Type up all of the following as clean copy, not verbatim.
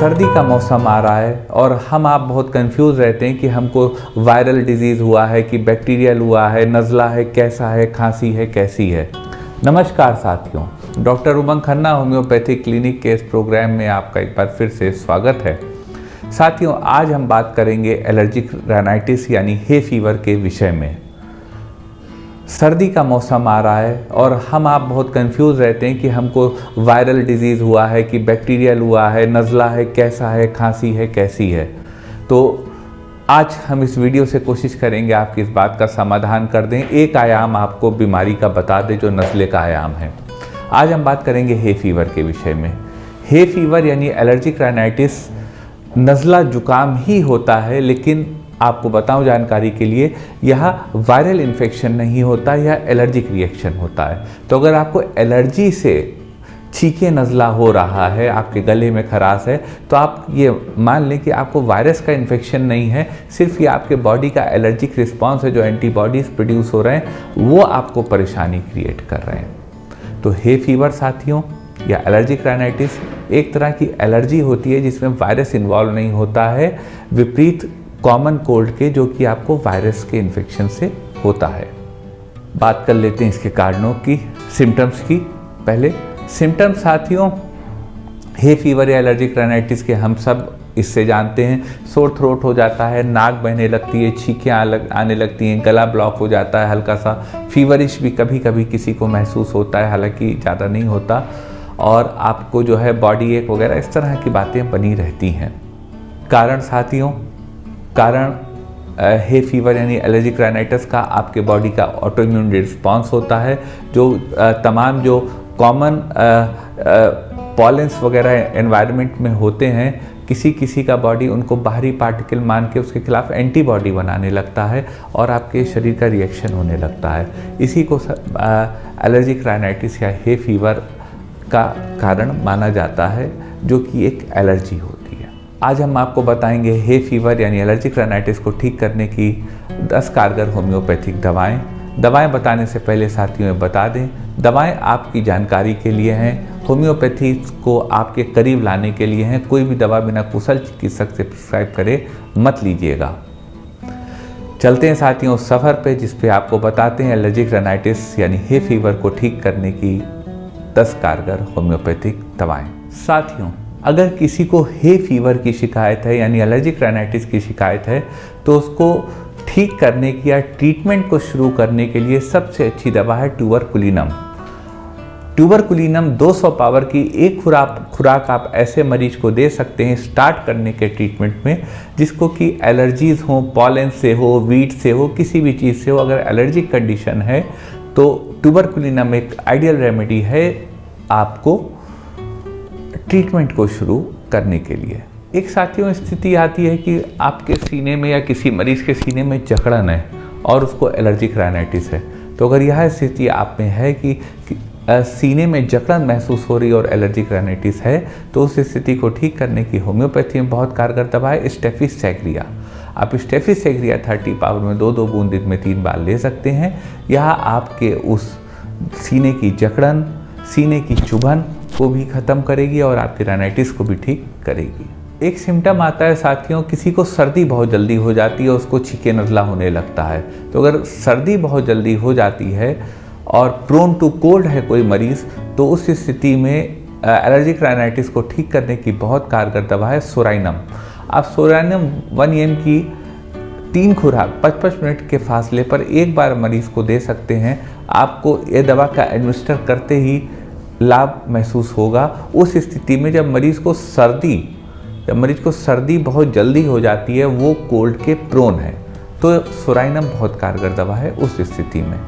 सर्दी का मौसम आ रहा है और हम आप बहुत कंफ्यूज रहते हैं कि हमको वायरल डिजीज़ हुआ है कि बैक्टीरियल हुआ है, नज़ला है, कैसा है, खांसी है, कैसी है। नमस्कार साथियों, डॉक्टर उमंग खन्ना होम्योपैथिक क्लिनिक के इस प्रोग्राम में आपका एक बार फिर से स्वागत है। साथियों, आज हम बात करेंगे एलर्जिक राइनाइटिस यानी हे फीवर के विषय में। सर्दी का मौसम आ रहा है और हम आप बहुत कंफ्यूज रहते हैं कि हमको वायरल डिजीज़ हुआ है कि बैक्टीरियल हुआ है, नज़ला है, कैसा है, खांसी है, कैसी है। तो आज हम इस वीडियो से कोशिश करेंगे आपकी इस बात का समाधान कर दें, एक आयाम आपको बीमारी का बता दें जो नज़ले का आयाम है। आज हम बात करेंगे हे फीवर के विषय में। हे फीवर यानी एलर्जिक राइनाइटिस नज़ला जुकाम ही होता है, लेकिन आपको बताऊं जानकारी के लिए, यह वायरल इन्फेक्शन नहीं होता, यह एलर्जिक रिएक्शन होता है। तो अगर आपको एलर्जी से छींके नज़ला हो रहा है, आपके गले में खराश है, तो आप ये मान लें कि आपको वायरस का इन्फेक्शन नहीं है, सिर्फ ये आपके बॉडी का एलर्जिक रिस्पॉन्स है, जो एंटीबॉडीज़ प्रोड्यूस हो रहे हैं वो आपको परेशानी क्रिएट कर रहे हैं। तो हे फीवर साथियों या एलर्जिक राइनाइटिस एक तरह की एलर्जी होती है जिसमें वायरस इन्वॉल्व नहीं होता है, विपरीत कॉमन कोल्ड के जो कि आपको वायरस के इन्फेक्शन से होता है। बात कर लेते हैं इसके कारणों की, सिम्टम्स की। पहले सिम्टम्स साथियों, हे फीवर या एलर्जिक राइनाइटिस के हम सब इससे जानते हैं, सोर थ्रोट हो जाता है, नाक बहने लगती है, छींकें आने लगती हैं, गला ब्लॉक हो जाता है, हल्का सा फीवरिश भी कभी कभी किसी को महसूस होता है, हालांकि ज़्यादा नहीं होता, और आपको जो है बॉडी एक वगैरह इस तरह की बातें बनी रहती हैं। कारण साथियों, कारण हे फीवर यानी एलर्जिक राइनाइटिस का आपके बॉडी का ऑटो इम्यून रिस्पॉन्स होता है, जो तमाम जो कॉमन पॉलेंस वगैरह एनवायरनमेंट में होते हैं, किसी किसी का बॉडी उनको बाहरी पार्टिकल मान के उसके खिलाफ एंटीबॉडी बनाने लगता है और आपके शरीर का रिएक्शन होने लगता है। इसी को एलर्जिक राइनाइटिस या हे फीवर का कारण माना जाता है, जो कि एक एलर्जी होती है। आज हम आपको बताएंगे हे फीवर यानी एलर्जिक राइनाइटिस को ठीक करने की 10 कारगर होम्योपैथिक दवाएं। दवाएं बताने से पहले साथियों में बता दें, दवाएं आपकी जानकारी के लिए हैं, होम्योपैथी को आपके करीब लाने के लिए हैं। कोई भी दवा बिना कुशल चिकित्सक से प्रिस्क्राइब करे मत लीजिएगा। चलते हैं साथियों उस सफ़र पे जिस पे आपको बताते हैं एलर्जिक राइनाइटिस यानी हे फीवर को ठीक करने की 10 कारगर होम्योपैथिक दवाएं। साथियों, अगर किसी को हे फीवर की शिकायत है यानी एलर्जिक राइनाइटिस की शिकायत है, तो उसको ठीक करने की या ट्रीटमेंट को शुरू करने के लिए सबसे अच्छी दवा है ट्यूबरकुलिनम। ट्यूबरकुलिनम 200 पावर की एक खुराक आप ऐसे मरीज को दे सकते हैं स्टार्ट करने के ट्रीटमेंट में जिसको कि एलर्जीज हो, पॉलन से हो, वीट से हो, किसी भी चीज़ से हो। अगर एलर्जिक कंडीशन है तो ट्यूबरकुलिनम एक आइडियल रेमेडी है आपको ट्रीटमेंट को शुरू करने के लिए। एक साथियों स्थिति आती है कि आपके सीने में या किसी मरीज़ के सीने में जकड़न है और उसको एलर्जिक राइनाइटिस है। तो अगर यह स्थिति आप में है कि सीने में जकड़न महसूस हो रही है और एलर्जिक राइनाइटिस है, तो उस स्थिति को ठीक करने की होम्योपैथी में बहुत कारगर दवा है स्टेफिस सैग्रिया। आप स्टेफिस सैग्रिया 30 पावर में 2-2 बूंद दिन में 3 बार ले सकते हैं। यह आपके उस सीने की जकड़न, सीने की चुभन को भी ख़त्म करेगी और आपके राइनाइटिस को भी ठीक करेगी। एक सिम्टम आता है साथियों, किसी को सर्दी बहुत जल्दी हो जाती है, उसको छींके नज़ला होने लगता है। तो अगर सर्दी बहुत जल्दी हो जाती है और प्रोन टू कोल्ड है कोई मरीज़, तो उस स्थिति में एलर्जिक राइनाइटिस को ठीक करने की बहुत कारगर दवा है सोराइनम। आप सोराइनम 1 mg की 3 खुराक 55 मिनट के फासले पर एक बार मरीज़ को दे सकते हैं। आपको ये दवा का एडमिनिस्टर करते ही लाभ महसूस होगा। उस स्थिति में जब मरीज़ को सर्दी बहुत जल्दी हो जाती है, वो कोल्ड के प्रोन है, तो सोराइनम बहुत कारगर दवा है उस स्थिति में।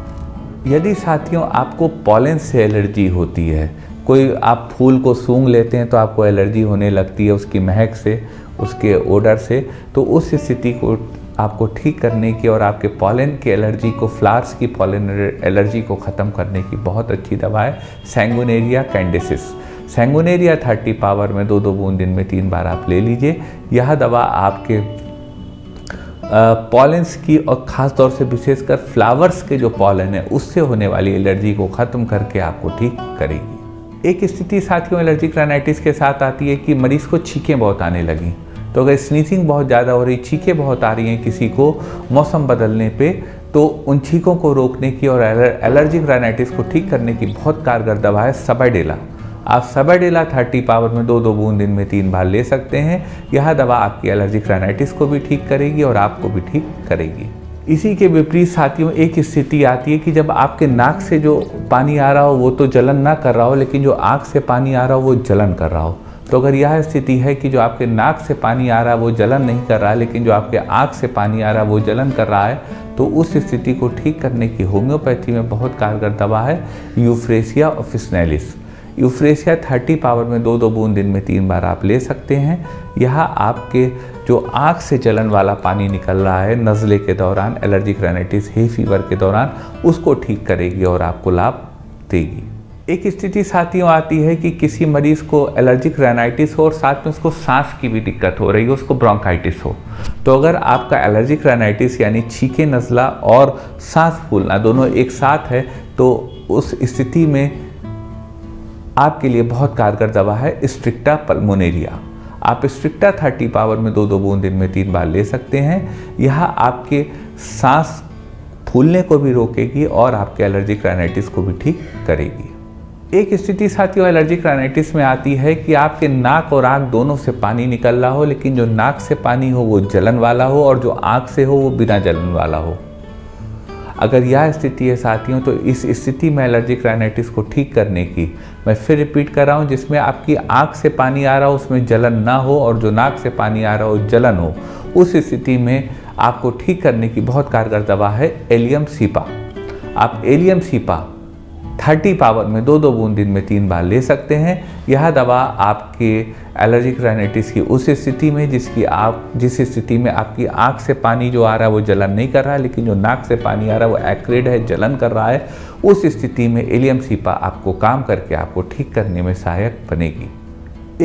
यदि साथियों आपको पॉलन से एलर्जी होती है, कोई आप फूल को सूंघ लेते हैं तो आपको एलर्जी होने लगती है उसकी महक से, उसके ओडर से, तो उस स्थिति को आपको ठीक करने की और आपके पॉलन की एलर्जी को, फ्लावर्स की पॉलन एलर्जी को ख़त्म करने की बहुत अच्छी दवा है सैंगुनेरिया कैंडेसिस। सैंगुनेरिया 30 पावर में 2-2 बूंद दिन में 3 बार आप ले लीजिए। यह दवा आपके पॉलेंस की और ख़ास तौर से विशेषकर फ्लावर्स के जो पॉलन है उससे होने वाली एलर्जी को ख़त्म करके आपको ठीक करेगी। एक स्थिति साथियों एलर्जिक राइनाइटिस के साथ आती है कि मरीज को छींकें बहुत आने लगी। तो अगर स्नीजिंग बहुत ज़्यादा हो रही, छींकें बहुत आ रही हैं किसी को मौसम बदलने पे, तो उन छींकों को रोकने की और एलर्जिक राइनाइटिस को ठीक करने की बहुत कारगर दवा है सबाडेला। आप सबाडेला 30 पावर में 2-2 बूंद दिन में 3 बार ले सकते हैं। यह दवा आपकी एलर्जिक राइनाइटिस को भी ठीक करेगी और आपको भी ठीक करेगी। इसी के विपरीत साथियों एक स्थिति आती है कि जब आपके नाक से जो पानी आ रहा हो वो तो जलन ना कर रहा हो, लेकिन जो आँख से पानी आ रहा हो वो जलन कर रहा हो। तो अगर यह स्थिति है कि जो आपके नाक से पानी आ रहा है वो जलन नहीं कर रहा है, लेकिन जो आपके आँख से पानी आ रहा है वो जलन कर रहा है, तो उस स्थिति को ठीक करने की होम्योपैथी में बहुत कारगर दवा है यूफ्रेसिया ऑफिसिनालिस। यूफ्रेसिया 30 पावर में 2-2 बूंद दिन में 3 बार आप ले सकते हैं। यह आपके जो आँख से जलन वाला पानी निकल रहा है नज़ले के दौरान, एलर्जिक राइनाइटिस, हे फीवर के दौरान, उसको ठीक करेगी और आपको लाभ देगी। एक स्थिति साथियों आती है कि किसी मरीज़ को एलर्जिक राइनाइटिस हो और साथ में उसको सांस की भी दिक्कत हो रही है, उसको ब्रोंकाइटिस हो। तो अगर आपका एलर्जिक राइनाइटिस यानी छींके, नज़ला और सांस फूलना दोनों एक साथ है, तो उस स्थिति में आपके लिए बहुत कारगर दवा है स्ट्रिक्टा पल्मोनेरिया। आप स्ट्रिक्टा 30 पावर में 2-2 बूंद दिन में 3 बार ले सकते हैं। यह आपके सांस फूलने को भी रोकेगी और आपके एलर्जिक राइनाइटिस को भी ठीक करेगी। एक स्थिति साथियों एलर्जिक राइनाइटिस में आती है कि आपके नाक और आँख दोनों से पानी निकल रहा हो, लेकिन जो नाक से पानी हो वो जलन वाला हो और जो आँख से हो वो बिना जलन वाला हो। अगर यह स्थिति है साथियों, तो इस स्थिति में एलर्जिक राइनाइटिस को ठीक करने की, मैं फिर रिपीट कर रहा हूँ, जिसमें आपकी आँख से पानी आ रहा हो उसमें जलन ना हो और जो नाक से पानी आ रहा हो जलन हो, उस स्थिति में आपको ठीक करने की बहुत कारगर दवा है एलियम सीपा। आप एलियम सीपा 30 पावर में 2-2 बूंद दिन में 3 बार ले सकते हैं। यह दवा आपके एलर्जिक राइनाइटिस की उस स्थिति में जिस स्थिति में आपकी आँख से पानी जो आ रहा है वो जलन नहीं कर रहा है, लेकिन जो नाक से पानी आ रहा है वो एक्रिड है, जलन कर रहा है, उस स्थिति में एलियम सीपा आपको काम करके आपको ठीक करने में सहायक बनेगी।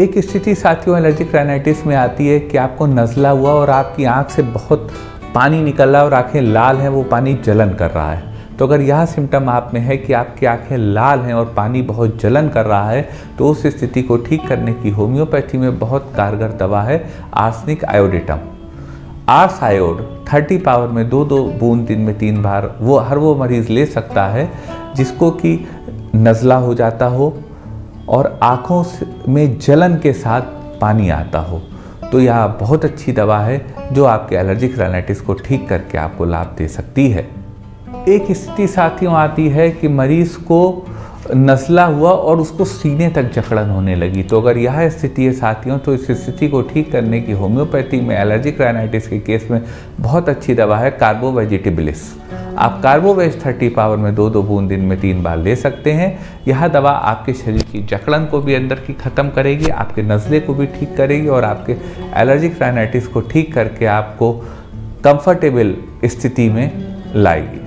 एक स्थिति साथियों एलर्जिक राइनाइटिस में आती है कि आपको नज़ला हुआ और आपकी आँख से बहुत पानी निकल रहा है और आँखें लाल हैं, वो पानी जलन कर रहा है। तो अगर यह सिम्टम आप में है कि आपकी आंखें लाल हैं और पानी बहुत जलन कर रहा है, तो उस स्थिति को ठीक करने की होम्योपैथी में बहुत कारगर दवा है आर्सेनिक आयोडेटम। आर्स आयोड 30 पावर में 2-2 बूंद दिन में 3 बार वो मरीज़ ले सकता है जिसको कि नज़ला हो जाता हो और आँखों में जलन के साथ पानी आता हो। तो यह बहुत अच्छी दवा है जो आपके एलर्जिक राइनाइटिस को ठीक करके आपको लाभ दे सकती है। एक स्थिति साथियों आती है कि मरीज़ को नज़ला हुआ और उसको सीने तक जकड़न होने लगी। तो अगर यह स्थिति है साथियों, तो इस स्थिति को ठीक करने की होम्योपैथी में एलर्जिक राइनाइटिस के केस में बहुत अच्छी दवा है कार्बोवेजिटेबलिस। आप कार्बोवेज 30 पावर में 2-2 बूंद दिन में 3 बार ले सकते हैं। यह दवा आपके शरीर की जकड़न को भी अंदर की ख़त्म करेगी, आपके नज़ले को भी ठीक करेगी और आपके एलर्जिक राइनाइटिस को ठीक करके आपको कंफर्टेबल स्थिति में लाएगी।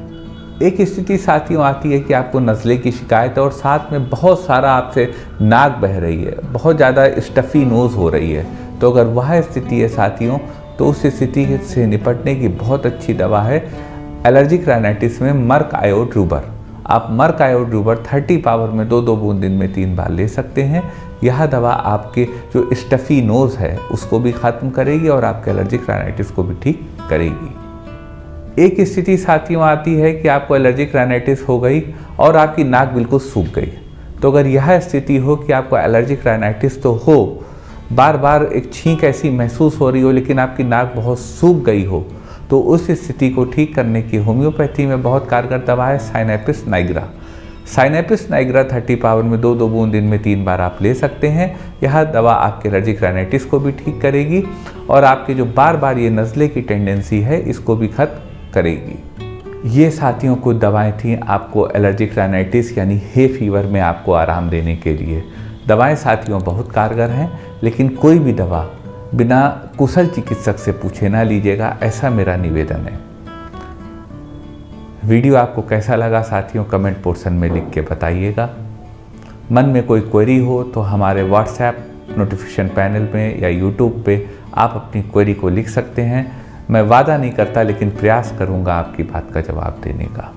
एक स्थिति साथियों आती है कि आपको नज़ले की शिकायत है और साथ में बहुत सारा आपसे नाक बह रही है, बहुत ज़्यादा स्टफ़ी नोज़ हो रही है। तो अगर वह स्थिति है साथियों, तो उस स्थिति से निपटने की बहुत अच्छी दवा है एलर्जिक राइनाइटिस में मर्क आयोड रूबर। आप मर्क आयोड रूबर 30 पावर में 2-2 बूंद दिन में 3 बार ले सकते हैं। यह दवा आपके जो स्टफ़ी नोज़ है उसको भी ख़त्म करेगी और आपके एलर्जिक राइनाइटिस को भी ठीक करेगी। एक स्थिति साथियों आती है कि आपको एलर्जिक राइनाइटिस हो गई और आपकी नाक बिल्कुल सूख गई। तो अगर यह स्थिति हो कि आपको एलर्जिक राइनाइटिस तो हो, बार बार एक छींक ऐसी महसूस हो रही हो, लेकिन आपकी नाक बहुत सूख गई हो, तो उस स्थिति को ठीक करने की होम्योपैथी में बहुत कारगर दवा है साइनेपिस नाइग्रा। साइनेपिस नाइग्रा 30 पावर में 2-2 बूंद दिन में 3 बार आप ले सकते हैं। यह दवा आपके एलर्जिक राइनाइटिस को भी ठीक करेगी और आपके जो बार बार ये नज़ले की टेंडेंसी है इसको भी खत्म करेगी। ये साथियों कुछ दवाएं थी आपको एलर्जिक राइनाइटिस यानी हे फीवर में आपको आराम देने के लिए। दवाएं साथियों बहुत कारगर हैं, लेकिन कोई भी दवा बिना कुशल चिकित्सक से पूछे ना लीजिएगा, ऐसा मेरा निवेदन है। वीडियो आपको कैसा लगा साथियों कमेंट पोर्शन में लिख के बताइएगा। मन में कोई क्वेरी हो तो हमारे व्हाट्सएप नोटिफिकेशन पैनल में या यूट्यूब पे आप अपनी क्वेरी को लिख सकते हैं। मैं वादा नहीं करता, लेकिन प्रयास करूंगा आपकी बात का जवाब देने का।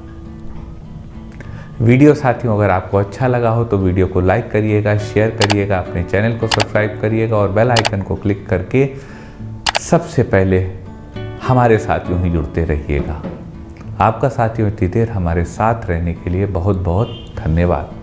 वीडियो साथियों अगर आपको अच्छा लगा हो तो वीडियो को लाइक करिएगा, शेयर करिएगा, अपने चैनल को सब्सक्राइब करिएगा और बेल आइकन को क्लिक करके सबसे पहले हमारे साथ यूं ही जुड़ते रहिएगा। आपका साथियों इतनी देर हमारे साथ रहने के लिए बहुत बहुत धन्यवाद।